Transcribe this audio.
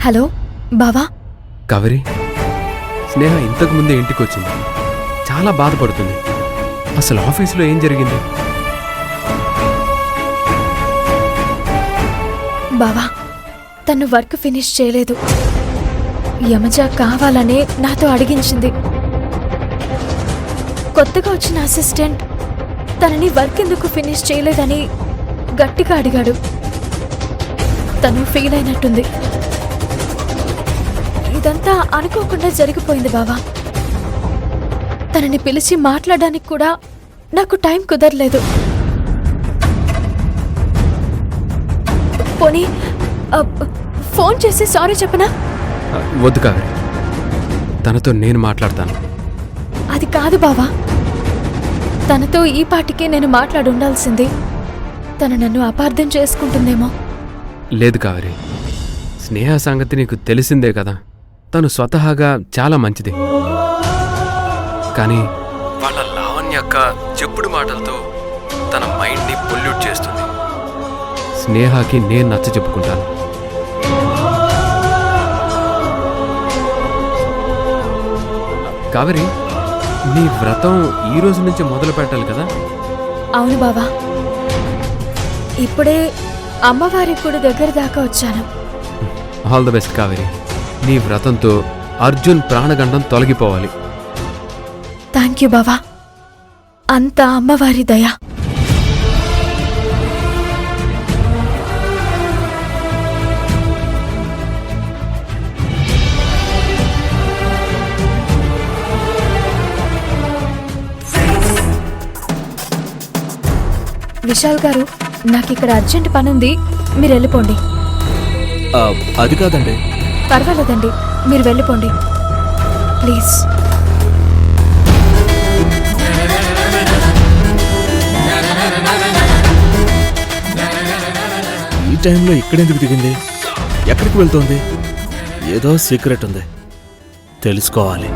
Hello బావా. కవరి, స్నేహ ఇంతకు ముందే ఇంటికి వచ్చింది. చాలా బాధపడుతుంది. అసలు ఆఫీసులో ఏం జరిగింది? బావా, తను వర్క్ ఫినిష్ చేయలేదు. యమజ కావాలనే నాతో అడిగించింది. కొత్తగా వచ్చిన అసిస్టెంట్ తనని వర్క్ ఎందుకు ఫినిష్ చేయలేదని గట్టిగా అడిగాడు. తను ఫీల్ అయినట్టుంది. ఇదంతా అనుకోకుండా జరిగిపోయింది బావా. తనని పిలిచి మాట్లాడడానికి కూడా నాకు టైం కుదరలేదు. పోనీ ఫోన్ చేసి సారీ చెప్పనా? వద్దు కవరి, తనతో నేను మాట్లాడతాను. అది కాదు బావా, తనతో ఈ పాటికే నేను మాట్లాడి ఉండాల్సింది. తను నన్ను అపార్థం చేసుకుంటుందేమో. లేదు కావరి, స్నేహ సంగతి నీకు తెలిసిందే కదా. తను స్వతహాగా చాలా మంచిది. కానీ వాళ్ళ లావణ్య అక్క చెప్పుడు మాటలతో తన మైండ్ని పొల్యూట్ చేస్తుంది. స్నేహకి నేను నచ్చ చెప్పుకుంటాను. కావరి, నీ వ్రతం ఈ రోజు నుంచి మొదలు పెట్టాలి కదా? అవును బావా, ఇప్పుడే అమ్మవారి గుడి దగ్గర దాకా వచ్చాను. All the best Kaveri. నీ వ్రతంతో అర్జున్ ప్రాణగండం తొలగిపోవాలి. థ్యాంక్ యూ బావా, అంతా అమ్మవారి దయ. విశాల్ గారు, నాకిక్కడ అర్జెంట్ పనుంది, మీరు వెళ్ళిపోండి. అది కాదండి. పర్వాలేదండి, మీరు వెళ్ళిపోండి ప్లీజ్. ఈ టైంలో ఇక్కడెందుకు దిగింది? ఎక్కడికి వెళ్తోంది? ఏదో సీక్రెట్ ఉంది, తెలుసుకోవాలి.